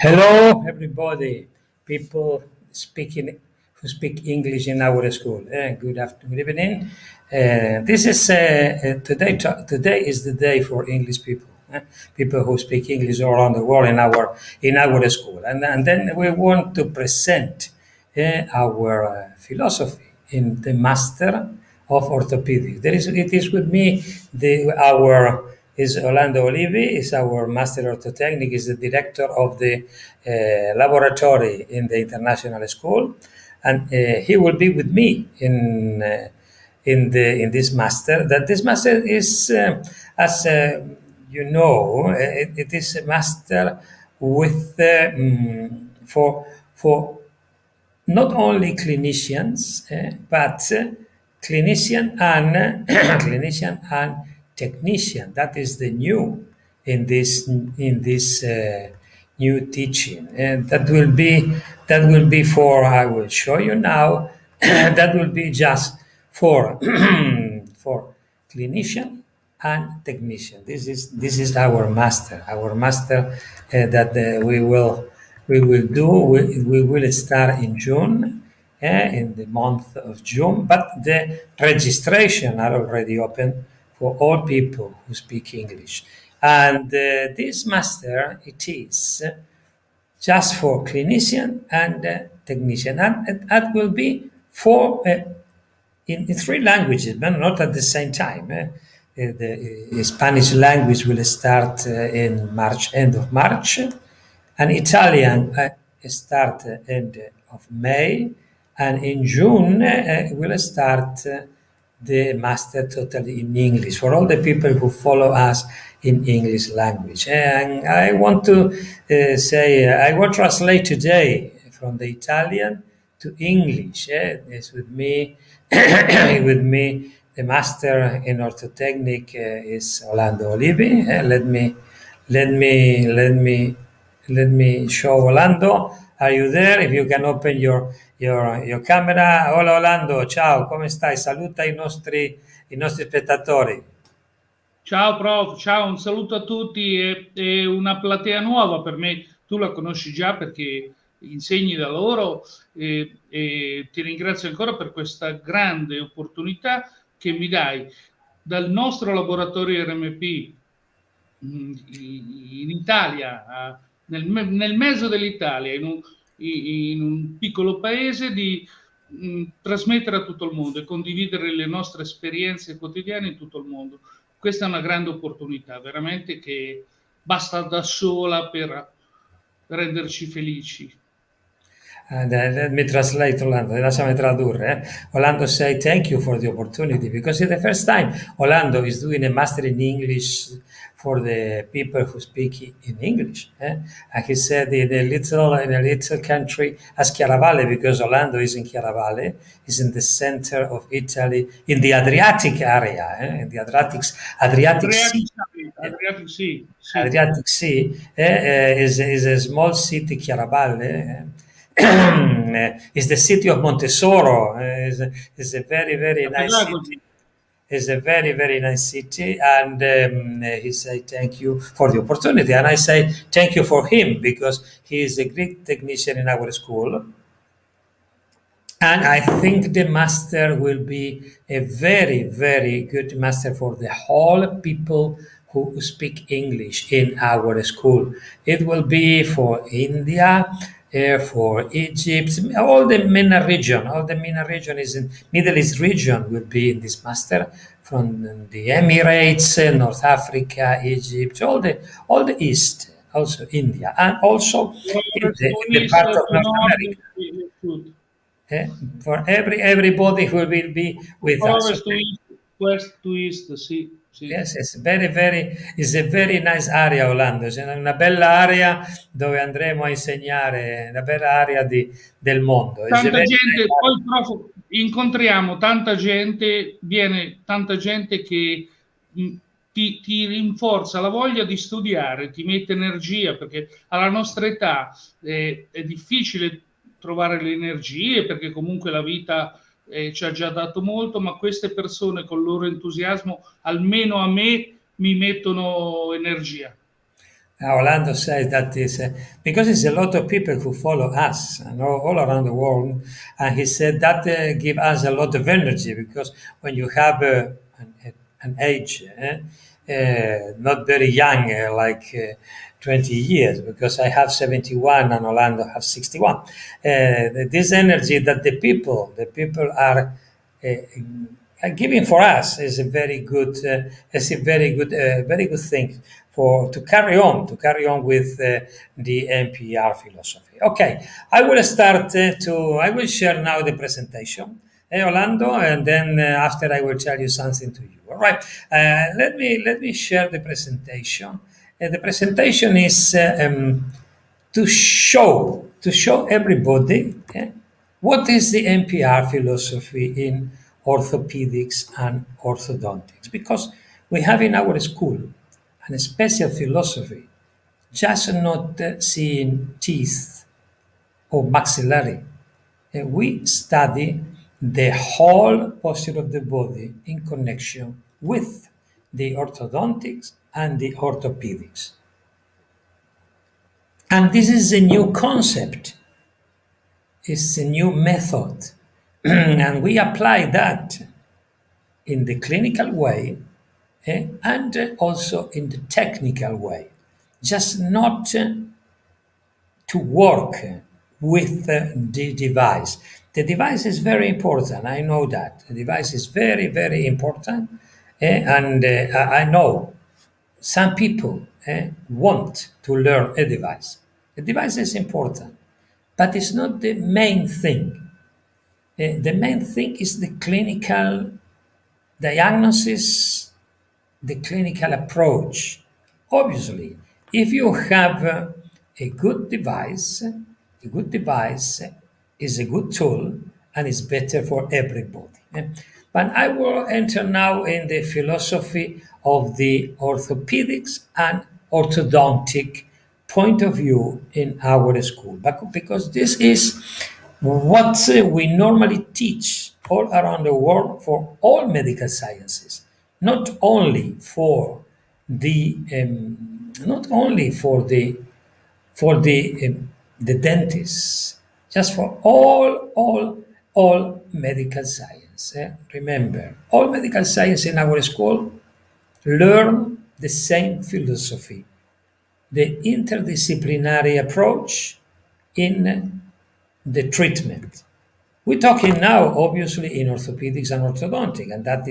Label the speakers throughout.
Speaker 1: Hello, everybody. People speaking who speak English in our school. Good afternoon, good evening. This is today. Today is the day for English people. People who speak English all around the world in our school, and then we want to present our philosophy in the Master of Orthopedics. It is with me. Our is Orlando Olivi, is our Master Orthotechnic, is the director of the laboratory in the international school, and he will be with me in this master. That this master is, as you know, it is a master with for not only clinicians, but clinician and clinician and technician. That is the new in this new teaching, and that will be for. I will show you now. That will be just for for clinician and technician. This is our master. Our master that we will do. We will start in June, in the month of June. But the registration are already open for all people who speak English. And this master, it is just for clinician and technician, and that will be for in three languages, but not at the same time. The Spanish language will start in March, end of March, and Italian start end of May, and in June will start the master totally in English for all the people who follow us in English language. And I want to say I will translate today from the Italian to English. It's with me, with me. The master in orthotechnic is Orlando Olivi. Let me show Orlando. Are you there? If you can open your camera. Hola Orlando, ciao, come stai? Saluta i nostri spettatori.
Speaker 2: Ciao prof, ciao, un saluto a tutti e una platea nuova per me. Tu la conosci già perché insegni da loro e ti ringrazio ancora per questa grande opportunità che mi dai. Dal nostro laboratorio R.M.P. in Italia, nel mezzo dell'Italia, in un piccolo paese, di trasmettere a tutto il mondo e condividere le nostre esperienze quotidiane in tutto il mondo. Questa è una grande opportunità, veramente, che basta da sola per renderci felici.
Speaker 1: Let me translate Orlando. Lasciami tradurre. Orlando say thank you for the opportunity because it's the first time Orlando is doing a master in English for the people who speak in English. And he said in a little country as Chiaravalle, because Orlando is in Chiaravalle, is in the center of Italy, in the Adriatic area, in the Adriatic Sea.
Speaker 2: Adriatic Sea.
Speaker 1: Adriatic Sea is a small city, Chiaravalle. Is the city of Montesoro. Is a very, very nice city. Is a very, very nice city. And he said thank you for the opportunity. And I say thank you for him because he is a great technician in our school. And I think the master will be a very, very good master for the whole people who speak English in our school. It will be for India, for Egypt, all the MENA region is in Middle East region will be in this master, from the Emirates, North Africa, Egypt, all the East, also India, and also in the part of North America. For everybody who will be with us.
Speaker 2: West to east, sì.
Speaker 1: Yes, it's it's a very nice area Orlando, c'è una bella area dove andremo a insegnare, una bella area del mondo.
Speaker 2: Tanta gente, poi prof, incontriamo tanta gente, viene tanta gente che ti rinforza la voglia di studiare, ti mette energia, perché alla nostra età è difficile trovare le energie, perché comunque la vita ci ha già dato molto, ma queste persone con il loro entusiasmo, almeno a me, mi mettono energia.
Speaker 1: Orlando says that is because it's a lot of people who follow us and all around the world, and he said that give us a lot of energy because when you have an age, not very young, like 20 years, because I have 71 and Orlando have 61. This energy that the people are giving for us is a very good thing for to carry on with the M.P.R philosophy. Okay, I will share now the presentation, Orlando, and then after I will tell you something to you. All right, let me share the presentation. The presentation is to show everybody what is the M.P.R philosophy in orthopedics and orthodontics, because we have in our school a special philosophy, just not seeing teeth or maxillary. We study the whole posture of the body in connection with the orthodontics and the orthopedics. And this is a new concept, it's a new method. And we apply that in the clinical way and also in the technical way, just not to work with the device. The device is very important. I know that. The device is very, very important. And I know some people want to learn a device. The device is important, but it's not the main thing. The main thing is the clinical diagnosis, the clinical approach. Obviously, if you have a good device is a good tool and is better for everybody. But I will enter now in the philosophy of the orthopedics and orthodontic point of view in our school. But because this is what we normally teach all around the world for all medical sciences, not only for the not only for the dentists, just for all medical science. Remember, all medical science in our school learn the same philosophy, the interdisciplinary approach in the treatment. We're talking now, obviously, in orthopedics and orthodontic, and that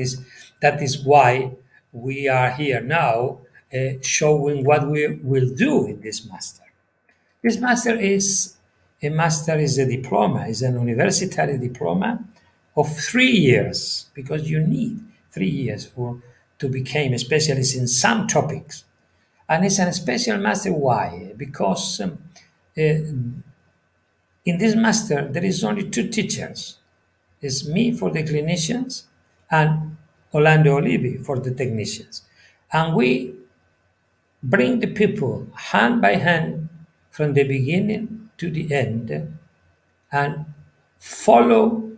Speaker 1: is why we are here now, showing what we will do in this master. This master is a diploma, is an university diploma of 3 years, because you need 3 years to become a specialist in some topics. And it's a special master. Why? Because in this master there is only two teachers. It's me for the clinicians and Orlando Olivi for the technicians. And we bring the people hand by hand from the beginning to the end and follow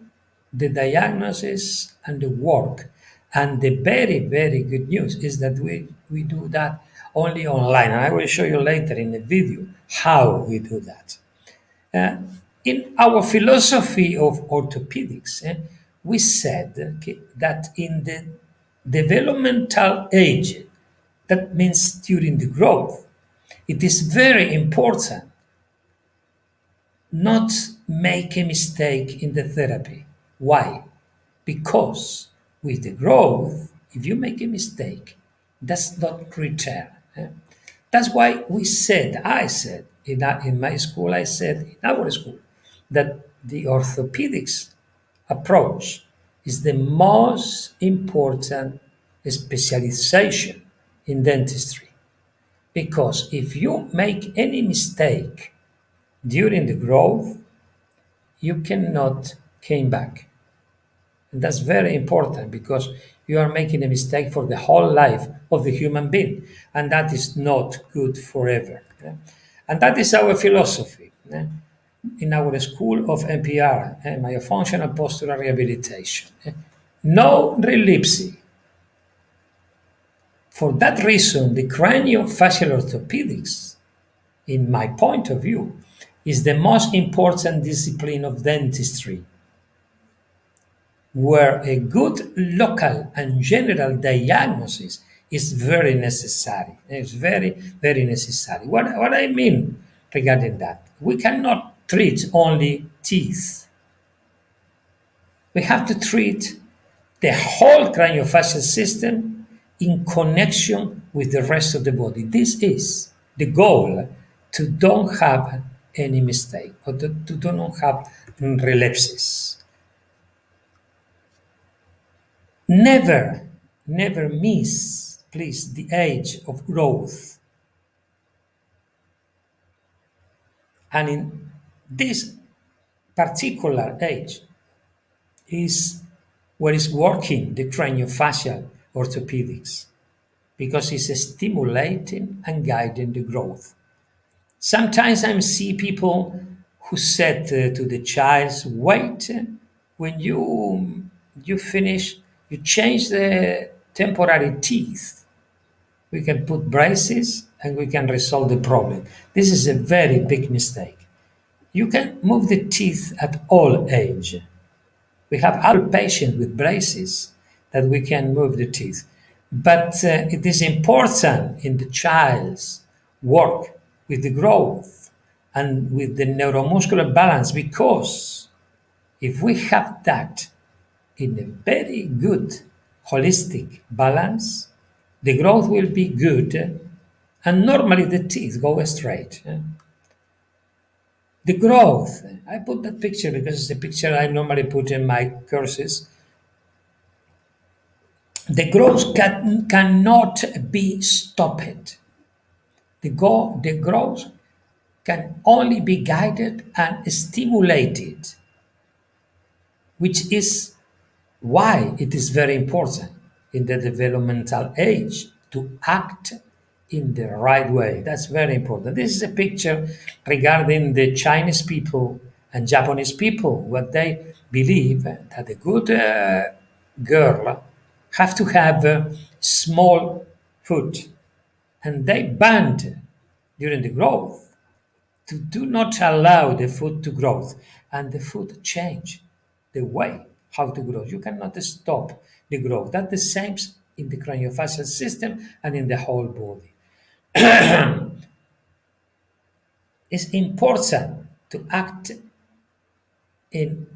Speaker 1: the diagnosis and the work. And the very, very good news is that we do that only online. And I will show you later in the video how we do that. Uh, in our philosophy of orthopedics, we said that in the developmental age, that means during the growth, it is very important not make a mistake in the therapy. Why? Because with the growth, if you make a mistake, does not return. That's why I said in my school, I said in our school, that the orthopedics approach is the most important specialization in dentistry. Because if you make any mistake during the growth, you cannot came back. And that's very important because you are making a mistake for the whole life of the human being, and that is not good forever. And that is our philosophy in our school of M.P.R, myofunctional postural rehabilitation. No relapse. For that reason, the craniofacial orthopedics, in my point of view, is the most important discipline of dentistry, where a good local and general diagnosis is very necessary. It's very, very necessary. What I mean regarding that, we cannot treat only teeth. We have to treat the whole craniofacial system in connection with the rest of the body. This is the goal, to don't have any mistake, or to do not have relapses. Never, never miss, please, the age of growth. And in this particular age is where is working the craniofacial orthopedics, because it's stimulating and guiding the growth. Sometimes I see people who said to the child, "Wait, when you finish, you change the temporary teeth. We can put braces and we can resolve the problem." This is a very big mistake. You can move the teeth at all age. We have adult patients with braces that we can move the teeth. But it is important in the child's work with the growth and with the neuromuscular balance, because if we have that in a very good holistic balance, the growth will be good, and normally the teeth go straight. The growth, I put that picture because it's a picture I normally put in my courses. The growth cannot be stopped. The growth can only be guided and stimulated, which is why it is very important in the developmental age to act in the right way. That's very important. This is a picture regarding the Chinese people and Japanese people, what they believe that a good girl have to have a small foot, and they banned during the growth to do not allow the foot to grow, and the foot change the way how to grow. You cannot stop the growth. That's the same in the craniofacial system and in the whole body. It's important to act in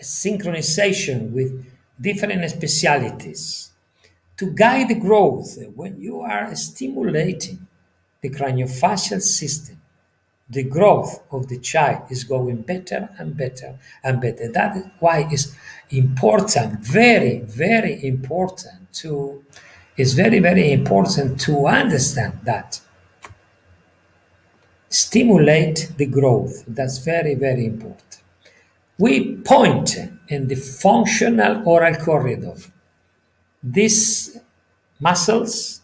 Speaker 1: synchronization with different specialities to guide the growth. When you are stimulating the craniofacial system, the growth of the child is going better and better and better. That is why it's important, very, very important to, it's very, very important to understand that. Stimulate the growth. That's very, very important. We point in the functional oral corridor. These muscles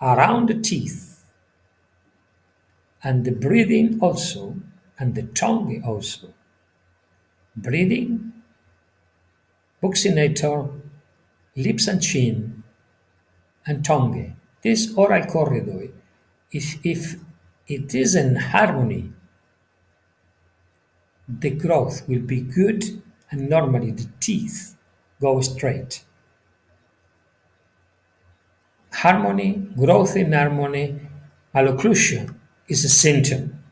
Speaker 1: around the teeth and the breathing also, and the tongue also. Breathing, buccinator, lips and chin, and tongue. This oral corridor, if it is in harmony, the growth will be good, and normally the teeth go straight. Harmony, growth in harmony, malocclusion is a symptom.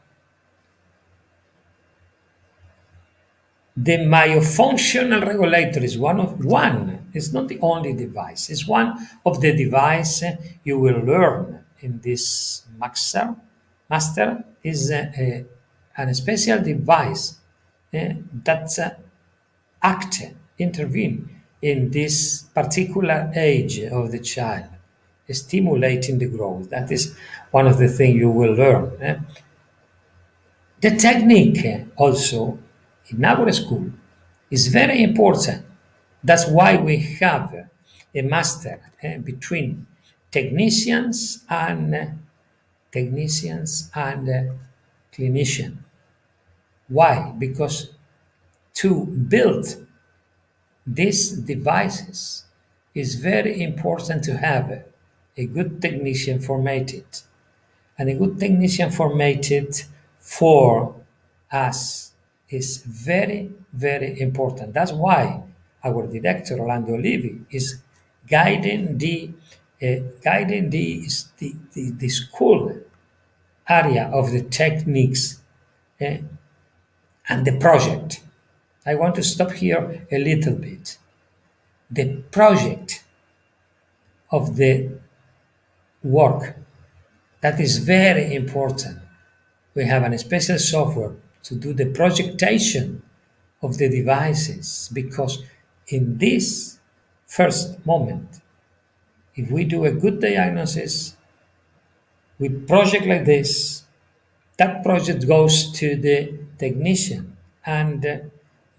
Speaker 1: The myofunctional regulator is one. It's not the only device. It's one of the devices you will learn in this master is a special device that act, intervene in this particular age of the child, stimulating the growth. That is one of the things you will learn. The technique also in our school is very important. That's why we have a master between technicians and clinician. Why? Because to build these devices is very important to have a good technician formatted. And a good technician formatted for us is very, very important. That's why our director, Orlando Olivi, is guiding the school area of the techniques eh, and the project. I want to stop here a little bit. The project of the work, that is very important. We have a special software to do the projection of the devices because in this first moment, if we do a good diagnosis, we project like this, that project goes to the technician and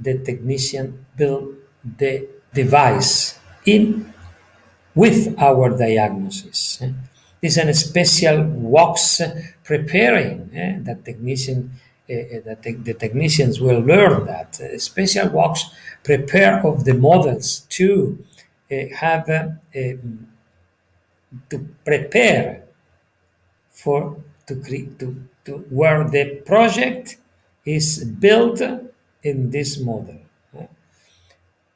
Speaker 1: the technician build the device in with our diagnosis. This is a special works preparing that the technicians will learn that special works prepare of the models to have to prepare for to where the project is built in this model,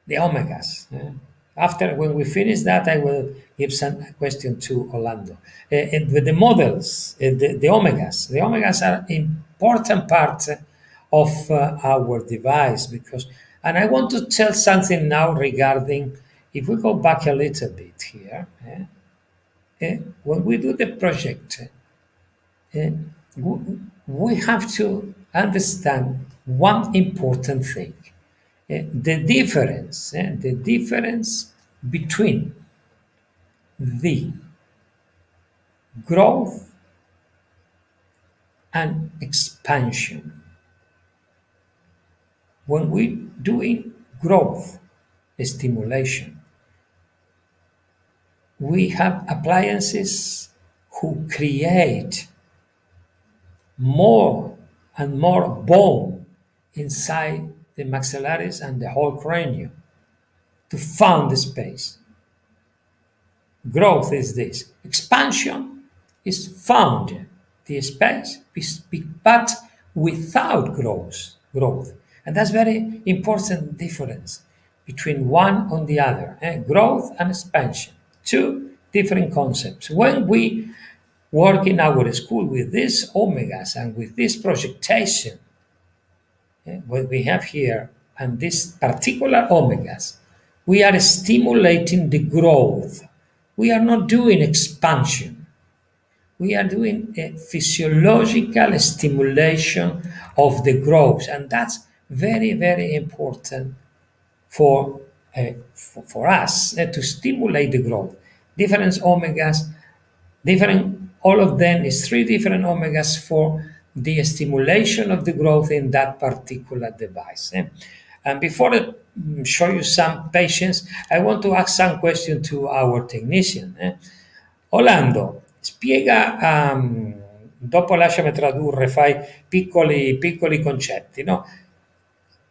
Speaker 1: the omegas. After when we finish that, I will give some question to Orlando. And with the models, the omegas, the omegas are important part of our device because, and I want to tell something now regarding, if we go back a little bit here, when we do the project, uh, we have to understand one important thing. The difference between the growth and expansion. When we doing growth stimulation, we have appliances who create more and more bone inside the maxillaris and the whole cranium to found the space. Growth is this. Expansion is found the space, but without growth. And that's very important difference between one and the other. Growth and expansion, two different concepts. When we work in our school with these omegas and with this projection, what we have here, and these particular omegas, we are stimulating the growth. We are not doing expansion. We are doing a physiological stimulation of the growth, and that's very, very important for for us to stimulate the growth. Different omegas, different. All of them is three different omegas for the stimulation of the growth in that particular device. And before I show you some patients, I want to ask some question to our technician. Orlando, spiega, dopo lasciami tradurre, fai piccoli concetti, no?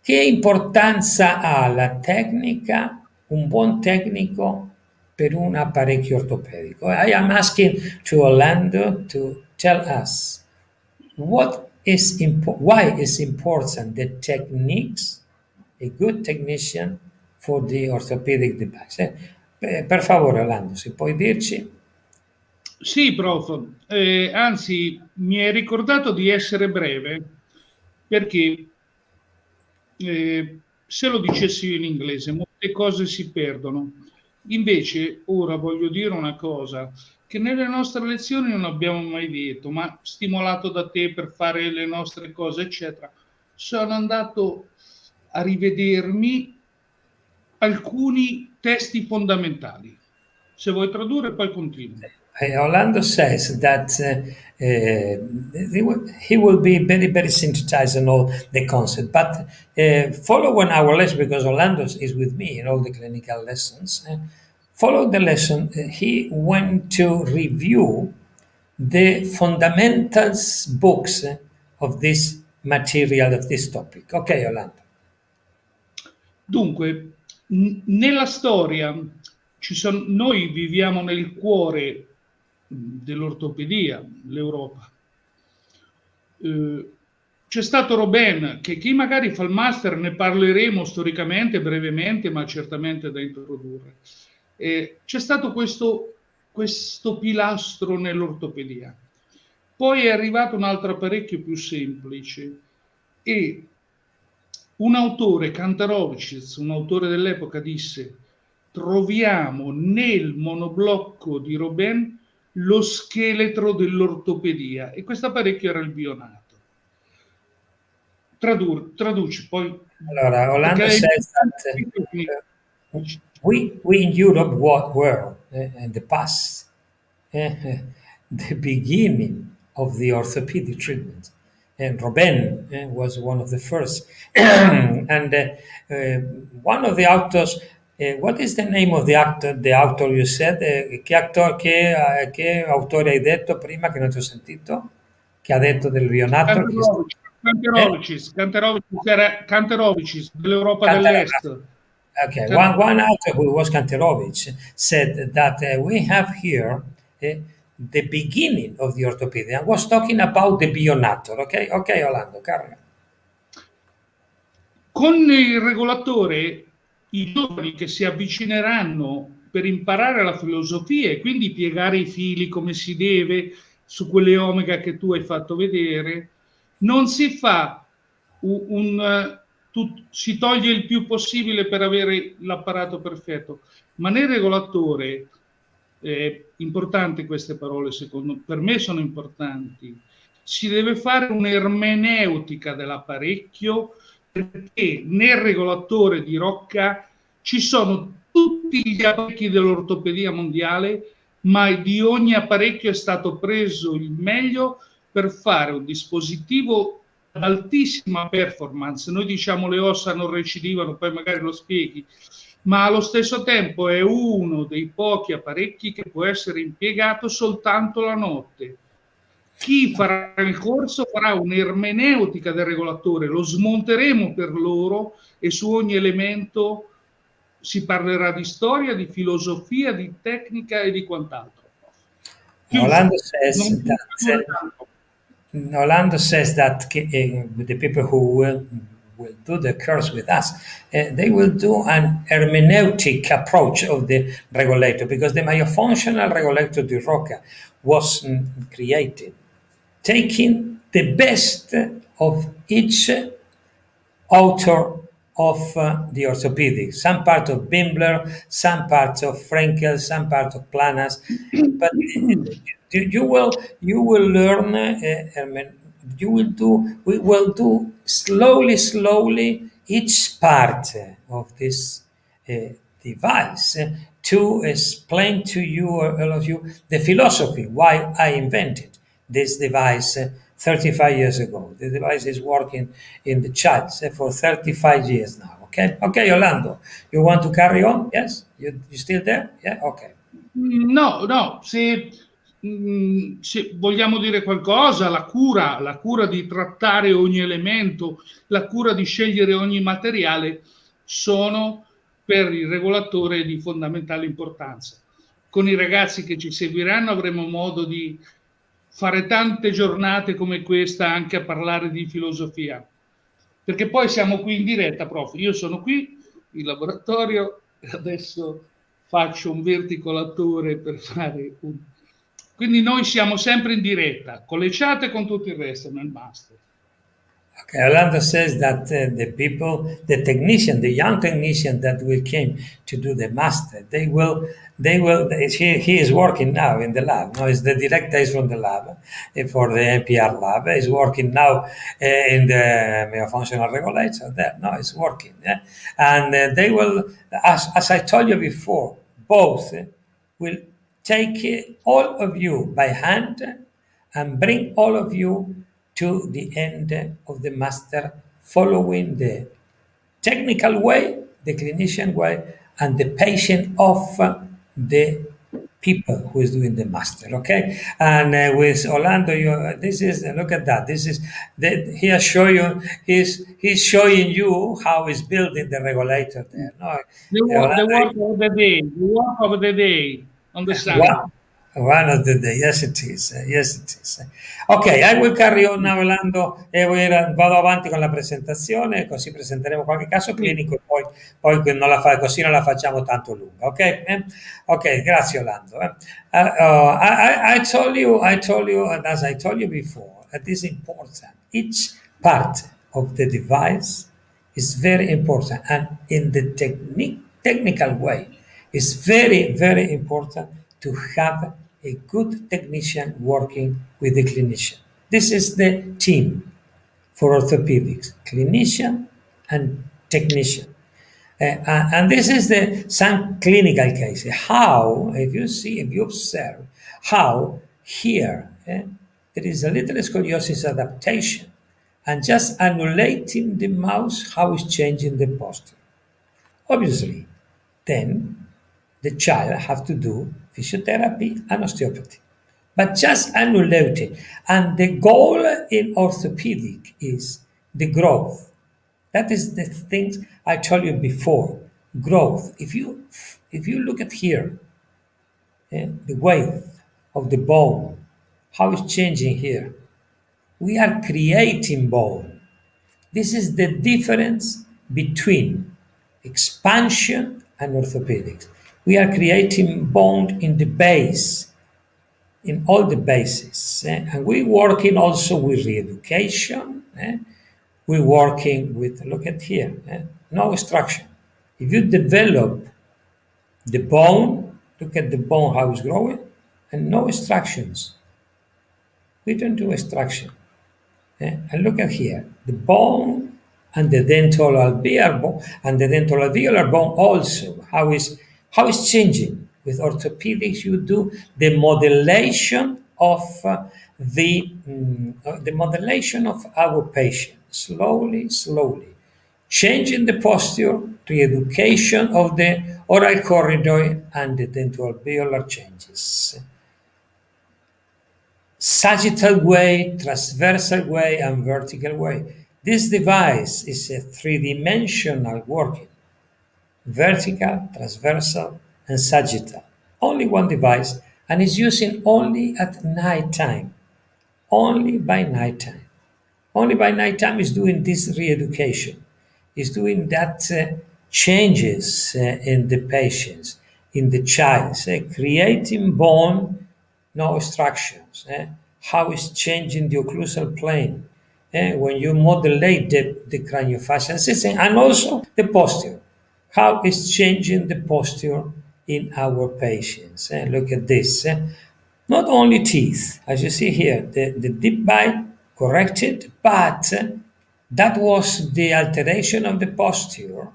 Speaker 1: Che importanza ha la tecnica, un buon tecnico per un apparecchio ortopedico? I am asking to Orlando to tell us why is important the techniques, a good technician for the orthopedic device. Per favore Orlando, se puoi dirci.
Speaker 2: Sì, prof. Anzi, mi hai ricordato di essere breve perché se lo dicessi io in inglese, molte cose si perdono. Invece, ora voglio dire una cosa che nelle nostre lezioni non abbiamo mai detto, ma stimolato da te per fare le nostre cose, eccetera, sono andato a rivedermi alcuni testi fondamentali. Se vuoi tradurre, poi continuo.
Speaker 1: Orlando says that he will be very, very synthesized on all the concept, but following our lesson, because Orlando is with me in all the clinical lessons, follow the lesson, he went to review the fundamentals books of this material, of this topic. Okay, Orlando.
Speaker 2: Dunque, nella storia noi viviamo nel cuore dell'ortopedia, l'Europa. C'è stato Robin, che chi magari fa il master ne parleremo storicamente, brevemente, ma certamente da introdurre. C'è stato questo pilastro nell'ortopedia. Poi è arrivato un altro apparecchio più semplice e un autore, Kantarovicius, un autore dell'epoca, disse: troviamo nel monoblocco di Robin lo scheletro dell'ortopedia, e questo apparecchio era il bionato. Traduci poi,
Speaker 1: Allora, Orlando
Speaker 2: perché
Speaker 1: says that we in Europe were in the past the beginning of the orthopedic treatment. And Robin was one of the first. And one of the authors, what is the name of the actor? The author you said? Che autore hai detto prima che non ti ho sentito? Che ha detto del rionato?
Speaker 2: Kantarovicius dell'Europa
Speaker 1: Cantarella.
Speaker 2: dell'Est.
Speaker 1: Okay, one author who was Kantarovich said that we have here the beginning of the orthopedic. I was talking about the bionator. Okay, okay, Orlando, carry on.
Speaker 2: Con il regolatore, i giovani che si avvicineranno per imparare la filosofia e quindi piegare i fili come si deve su quelle omega che tu hai fatto vedere, non si fa si toglie il più possibile per avere l'apparato perfetto, ma nel regolatore, importanti queste parole, per me sono importanti, si deve fare un'ermeneutica dell'apparecchio, perché nel regolatore di Rocca ci sono tutti gli apparecchi dell'ortopedia mondiale, ma di ogni apparecchio è stato preso il meglio per fare un dispositivo ad altissima performance. Noi diciamo le ossa non recidivano, poi magari lo spieghi, ma allo stesso tempo è uno dei pochi apparecchi che può essere impiegato soltanto la notte. Chi farà il corso farà un'ermeneutica del regolatore, lo smonteremo per loro e su ogni elemento si parlerà di storia, di filosofia, di tecnica e di quant'altro.
Speaker 1: Orlando says that the people who will do the course with us, they will do an hermeneutic approach of the regulator, because the myofunctional regulator di Rocca was created taking the best of each author of the orthopedic, some part of Bimbler, some part of Frenkel, some part of Planas, but you will learn. We will do slowly each part of this device to explain to you, all of you, the philosophy why I invented this device 35 years ago. The device is working in the child for 35 years now. Okay, okay, Orlando, you want to carry on? Yes, you still there? Yeah, okay.
Speaker 2: No, se vogliamo dire qualcosa, la cura di trattare ogni elemento, la cura di scegliere ogni materiale sono per il regolatore di fondamentale importanza. Con i ragazzi che ci seguiranno avremo modo di fare tante giornate come questa anche a parlare di filosofia, perché poi siamo qui in diretta, prof. Io sono qui in laboratorio e adesso faccio un verticolatore per fare un... Quindi noi siamo sempre in diretta, con le chat e con tutto il resto nel master.
Speaker 1: Okay, Orlando says that the people, the technician, the young technician that will came to do the master, he is working now in the lab. No, it's the director is from the lab for the M.P.R lab. He's working now in the functional regulator there. No, it's working. Yeah? And they will, as I told you before, both will take all of you by hand and bring all of you to the end of the master, following the technical way, the clinician way, and the patient of the people who is doing the master. Okay, and with Orlando, this is look at that. This is he has shown you. He's showing you how he's building the regulator there. No,
Speaker 2: the work of the day on the side.
Speaker 1: One of the day, yes it is, yes it is. Ok, I will carry on now Orlando e vado avanti con la presentazione, così presenteremo qualche caso
Speaker 2: Sì.
Speaker 1: clinico e poi non così non la facciamo tanto lunga, ok? Ok, grazie Orlando. I told you, and as I told you before, it is important. Each part of the device is very important, and in the technical way, it's very, very important to have a good technician working with the clinician. This is the team for orthopedics, clinician and technician. And this is the some clinical case. How, if you see, if you observe, how here there is a little scoliosis adaptation, and just annulating the mouse, how it's changing the posture. Obviously, then the child have to do physiotherapy and osteopathy. But just annulating. And the goal in orthopedic is the growth. That is the things I told you before. Growth. If you look at here, the weight of the bone, how it's changing here. We are creating bone. This is the difference between expansion and orthopedics. We are creating bone in the base, in all the bases. And we're working also with re-education. We're working with, look at here, no extraction. If you develop the bone, look at the bone, how it's growing, and no extractions. We don't do extraction. And look at here, the bone and the dental alveolar bone and the dental alveolar bone also. How is changing with orthopedics? You do the modulation of the modulation of our patient slowly, slowly, changing the posture, re-education of the oral corridor and the dental alveolar changes sagittal way, transversal way, and vertical way. This device is a three-dimensional working, vertical, transversal, and sagittal. Only one device, and is using only at night time, only by night time. Only by nighttime is doing this re-education, is doing that changes in the patients, in the child, creating bone, no obstructions. How is changing the occlusal plane when you modulate the craniofacial system, and also the posture. How is changing the posture in our patients? Look at this. Not only teeth, as you see here, the deep bite corrected, but that was the alteration of the posture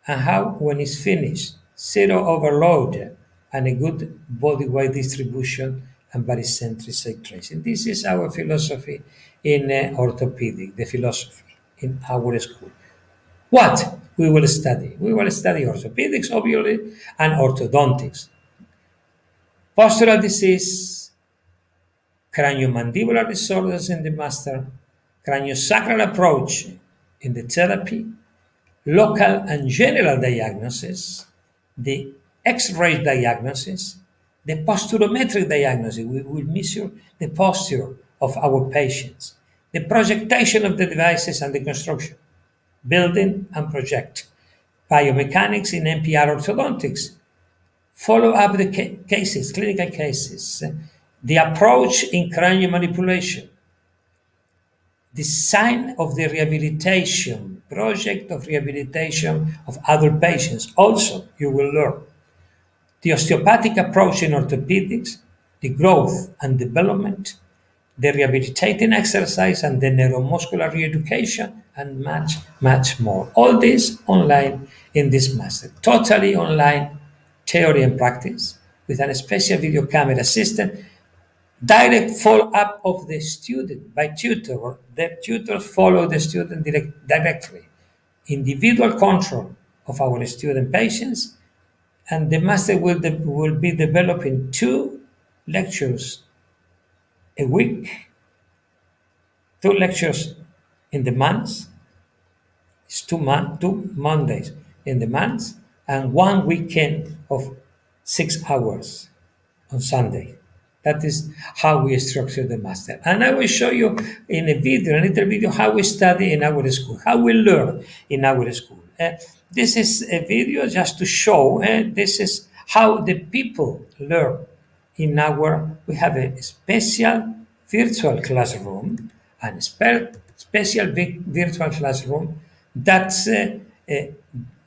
Speaker 1: and how, when it's finished, zero overload and a good body weight distribution and barycentric side tracing. This is our philosophy in orthopedic, the philosophy in our school. What we will study? We will study orthopedics, obviously, and orthodontics. Postural disease, craniomandibular disorders in the master, craniosacral approach in the therapy, local and general diagnosis, the X-ray diagnosis, the posturometric diagnosis. We will measure the posture of our patients, the projection of the devices and the construction, building and project, biomechanics in M.P.R. orthodontics, follow up the cases, clinical cases, the approach in cranial manipulation, design of the rehabilitation, project of rehabilitation of adult patients. Also, you will learn the osteopathic approach in orthopedics, the growth and development, the rehabilitating exercise and the neuromuscular re-education, and much, much more. All this online in this master. Totally online theory and practice with a special video camera system, direct follow-up of the student by tutor. The tutors follow the student directly. Individual control of our student patients, and the master will be developing 2 lectures a week, 2 lectures in the month. It's 2 Mondays in the month, and one weekend of 6 hours on Sunday. That is how we structure the master. And I will show you in a video, a little video, how we study in our school, how we learn in our school. This is a video just to show this is how the people learn in our, we have a special virtual classroom and special virtual classroom that's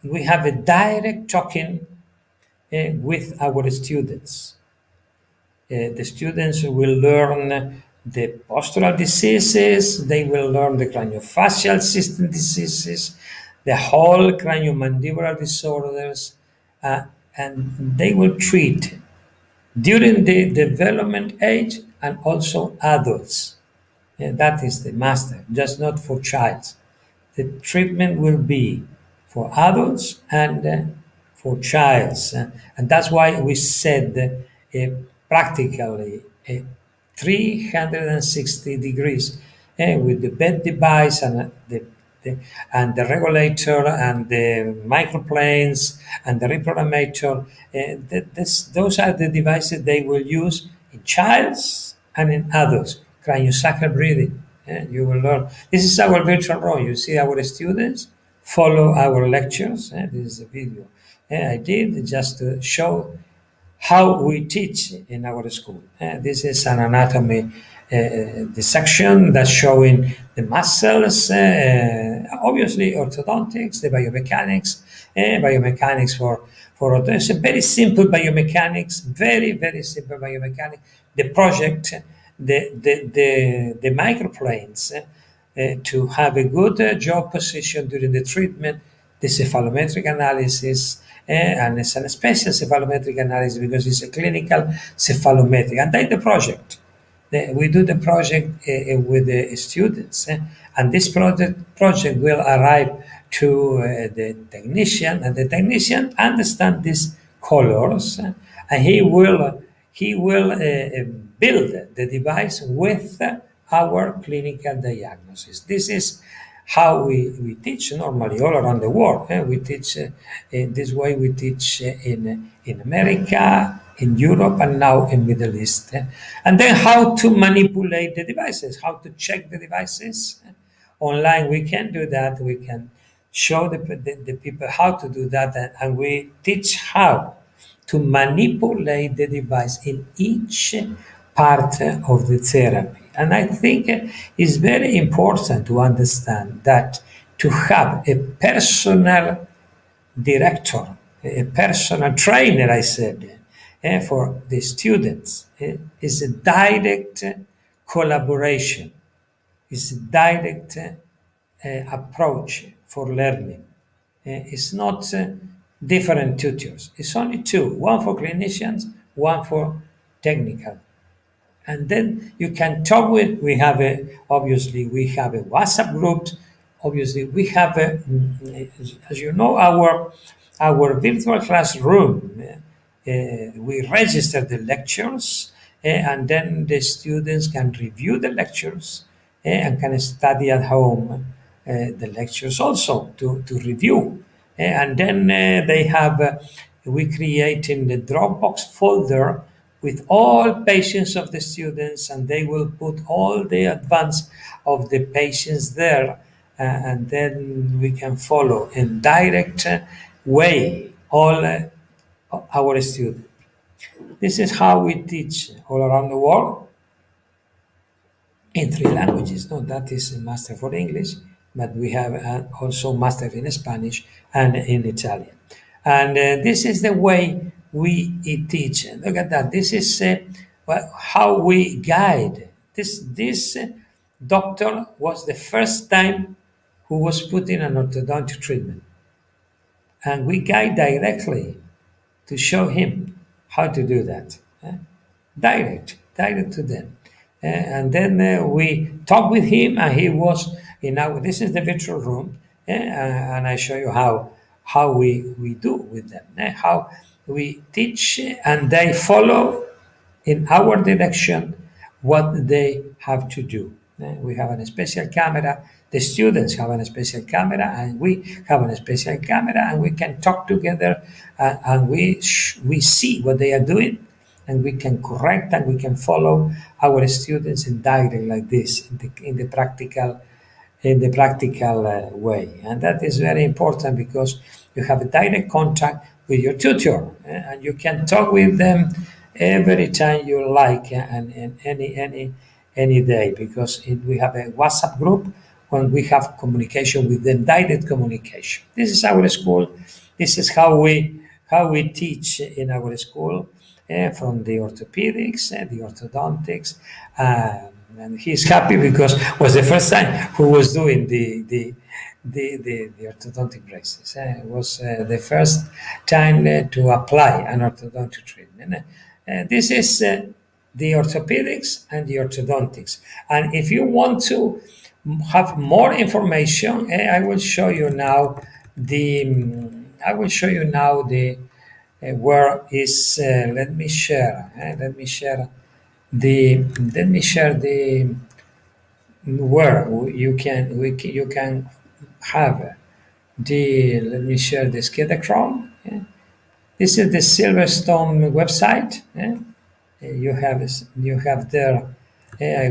Speaker 1: we have a direct talking with our students. The students will learn the postural diseases, they will learn the craniofacial system diseases, the whole craniomandibular disorders, uh, and they will treat during the development age and also adults. That is the master, just not for child. The treatment will be for adults and for childs. And that's why we said practically 360 degrees with the bed device and the regulator and the microplanes and the reprogrammator. Those are the devices they will use in childs and in adults. Craniosacral breathing. You will learn. This is our virtual room. You see our students follow our lectures. This is a video I did just to show how we teach in our school. This is an anatomy dissection that's showing the muscles, obviously orthodontics, the biomechanics, biomechanics for it's a very simple biomechanics, very simple biomechanics. The project, the microplanes to have a good jaw position during the treatment, the cephalometric analysis, and it's a special cephalometric analysis because it's a clinical cephalometric. And then the project. We do the project with the students, and this project will arrive to the technician, and the technician understand these colors, and he will build the device with our clinical diagnosis. This is how we teach normally all around the world. We teach in this way. We teach in America, in Europe, and now in Middle East. And then how to manipulate the devices, how to check the devices. Online, we can do that. We can show the people how to do that, and we teach how to manipulate the device in each part of the therapy. And I think it's very important to understand that to have a personal director, a personal trainer, I said, for the students, is a direct collaboration, is a direct approach for learning. It's not different tutors. It's only two, one for clinicians, one for technical. And then you can talk with, we have obviously we have a WhatsApp group. Obviously we have as you know, our virtual classroom. We register the lectures, and then the students can review the lectures and can study at home the lectures also to review. And then they have, we create in the Dropbox folder with all patients of the students, and they will put all the advance of the patients there, and then we can follow in direct way all our students. This is how we teach all around the world in three languages. No, that is a master for English, but we have also master in Spanish and in Italian. And this is the way we teach. Look at that. This is how we guide. This doctor was the first time who was put in an orthodontic treatment, and we guide directly to show him how to do that. Direct to them. And then we talked with him, and he was in our. This is the virtual room, and I show you how we do with them, how we teach, and they follow in our direction what they have to do. We have a special camera. The students have a special camera, and we have a special camera, and we can talk together, and we see what they are doing. and we can correct and we can follow our students in direct like this in the practical way. And that is very important because you have a direct contact with your tutor and you can talk with them every time you like and any day because we have a WhatsApp group when we have communication with them, direct communication. This is our school. This is how we teach in our school from the orthopedics and the orthodontics. And he's happy because it was the first time who was doing the orthodontic braces. It was the first time to apply an orthodontic treatment. This is the orthopedics and the orthodontics. And if you want to have more information, I will show you now the where is let me share the where you can have the let me share the Chrome. This is the Silverstone website. You have there. I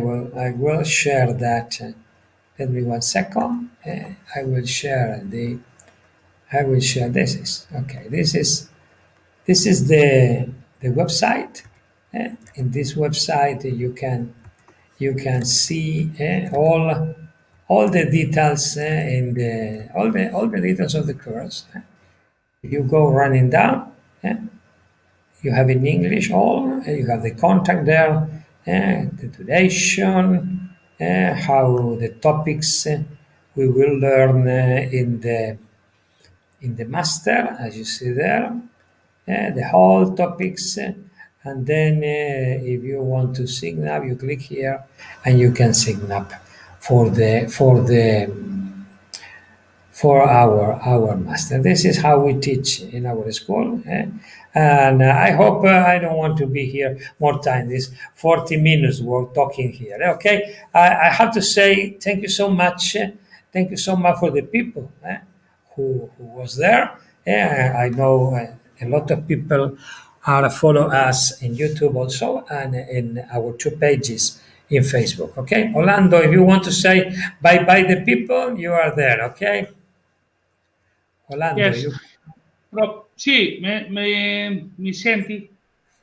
Speaker 1: will share that. Let me 1 second. I will share this is okay. This is the website. In this website you can see all the details in the all the details of the course. You go running down. You have in English all. You have the contact there, the duration, how the topics we will learn in the master, as you see there, the whole topics. And then if you want to sign up, you click here and you can sign up for our master. This is how we teach in our school. And I hope I don't want to be here more time. This 40 minutes we're talking here. Okay, I have to say thank you so much. Thank you so much for the people who was there. I know a lot of people are follow us in YouTube also and in our 2 pages in Facebook. Okay, Orlando, if you want to say bye bye the people, you are there. Okay, Orlando,
Speaker 2: Yes. Sì, mi senti?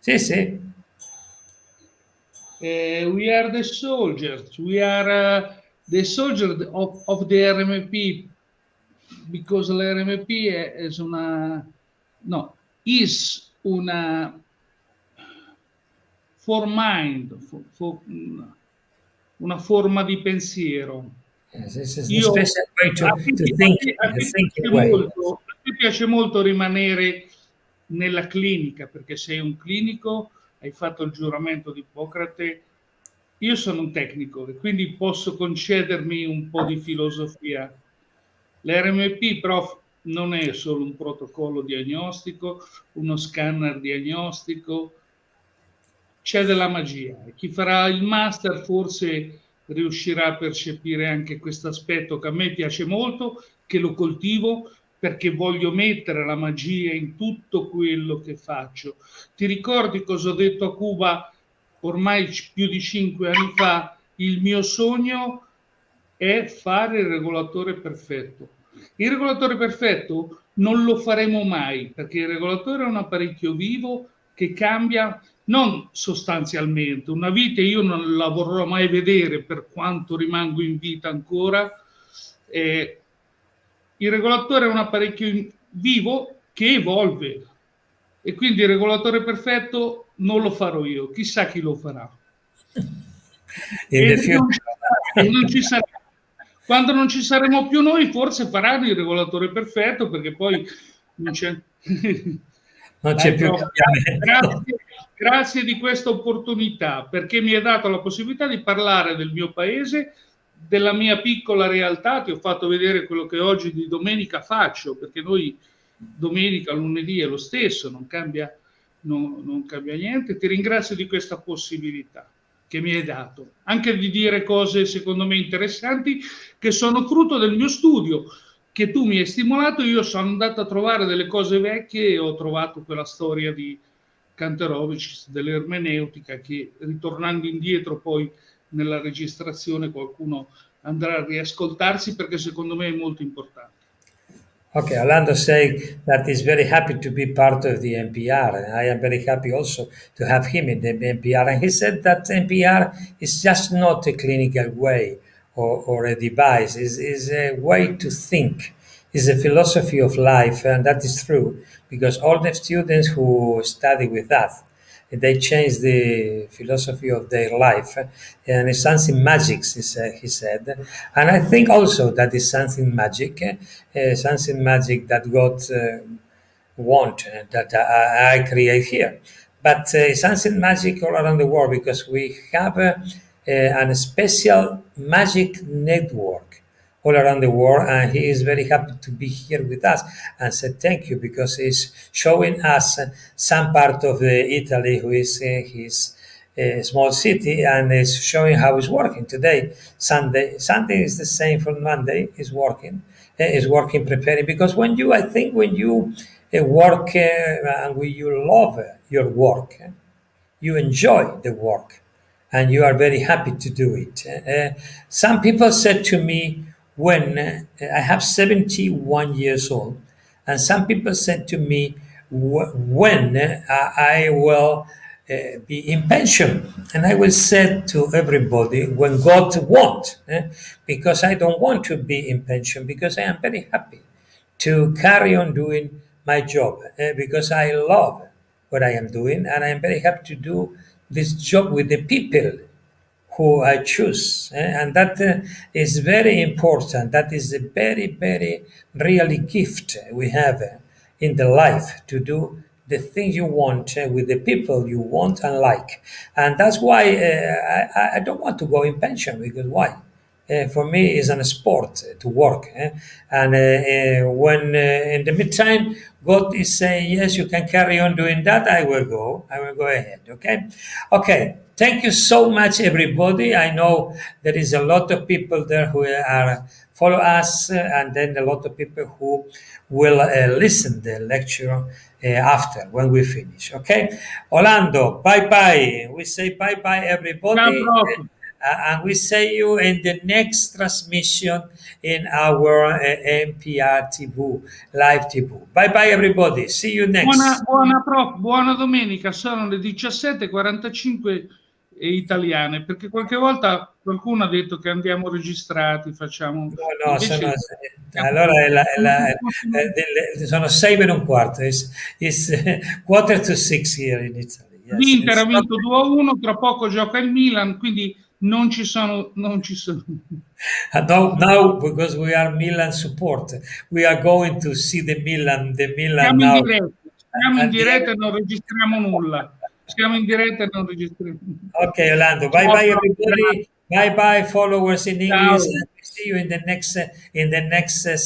Speaker 1: sì, sì.
Speaker 2: We are the soldiers. We are the soldiers of the R.M.P. because l'R.M.P. is una for mind, una forma di pensiero.
Speaker 1: Yes, this is the special way to think, the thinking way.
Speaker 2: A te piace molto rimanere nella clinica perché sei un clinico, hai fatto il giuramento di Ippocrate. Io sono un tecnico e quindi posso concedermi un po' di filosofia. L'R.M.P. prof non è solo un protocollo diagnostico, uno scanner diagnostico, c'è della magia. Chi farà il master forse riuscirà a percepire anche questo aspetto che a me piace molto, che lo coltivo perché voglio mettere la magia in tutto quello che faccio. Ti ricordi cosa ho detto a Cuba ormai più di 5 anni fa? Il mio sogno è fare il regolatore perfetto. Il regolatore perfetto non lo faremo mai perché il regolatore è un apparecchio vivo che cambia non sostanzialmente. Una vite io non la vorrò mai vedere per quanto rimango in vita ancora. Il regolatore è un apparecchio vivo che evolve e quindi il regolatore perfetto non lo farò io, chissà chi lo farà. Non ci sarà. Quando non ci saremo più noi forse faranno il regolatore perfetto perché poi non c'è
Speaker 1: più
Speaker 2: grazie di questa opportunità perché mi ha dato la possibilità di parlare del mio paese, della mia piccola realtà. Ti ho fatto vedere quello che oggi di domenica faccio perché noi domenica, lunedì è lo stesso, non cambia niente. Ti ringrazio di questa possibilità che mi hai dato, anche di dire cose secondo me interessanti che sono frutto del mio studio, che tu mi hai stimolato. Io sono andato a trovare delle cose vecchie e ho trovato quella storia di Canterovicis, dell'ermeneutica, che ritornando indietro poi nella registrazione qualcuno andrà a riascoltarsi perché secondo me è molto importante.
Speaker 1: Okay, Orlando say that he's very happy to be part of the M.P.R. And I am very happy also to have him in the M.P.R. And he said that M.P.R. is just not a clinical way or a device, is a way to think, is a philosophy of life, and that is true because all the students who study with us they change the philosophy of their life, and it's something magic, he said. And I think also that is something magic that God want that I create here. But it's something magic all around the world because we have a special magic network all around the world, and he is very happy to be here with us and said thank you because he's showing us some part of the Italy who is his small city and is showing how it's working today. Sunday is the same from Monday. Is working preparing because I think when you work and when you love your work, you enjoy the work and you are very happy to do it. Some people said to me when I have 71 years old, and some people said to me when I will be in pension. And I will say to everybody when God wants, because I don't want to be in pension because I am very happy to carry on doing my job because I love what I am doing and I am very happy to do this job with the people who I choose. And that is very important. That is a very, very really gift we have in the life to do the things you want with the people you want and like. And that's why I don't want to go in pension because why? For me, it's a sport to work. And when in the meantime, God is saying, yes, you can carry on doing that, I will go. I will go ahead. Okay. Okay. Thank you so much, everybody. I know there is a lot of people there who are follow us, and then a lot of people who will listen the lecture after when we finish. Okay, Orlando, bye bye. We say bye bye,
Speaker 2: Ciao
Speaker 1: everybody.
Speaker 2: prof,
Speaker 1: And we see you in the next transmission in our M.P.R. TV, live TV. Bye bye, everybody. See you next.
Speaker 2: buona domenica, sono le 17:45 italiane, perché qualche volta qualcuno ha detto che andiamo registrati, facciamo,
Speaker 1: No, no,
Speaker 2: invece
Speaker 1: allora sono 6 meno un quarto. It's quarter to six here in Italy. Yes,
Speaker 2: l'Inter ha
Speaker 1: it's not.
Speaker 2: vinto 2-1, tra poco gioca il Milan, quindi non ci sono.
Speaker 1: Now, because we are Milan support, we are going to see the Milan now.
Speaker 2: Siamo in
Speaker 1: At the
Speaker 2: diretta e non registriamo nulla. Siamo in diretta e non registriamo.
Speaker 1: Okay, Orlando. Bye
Speaker 2: Ciao,
Speaker 1: bye,
Speaker 2: prof,
Speaker 1: everybody.
Speaker 2: grazie.
Speaker 1: Bye bye, followers in English.
Speaker 2: Ciao.
Speaker 1: And we see you in the next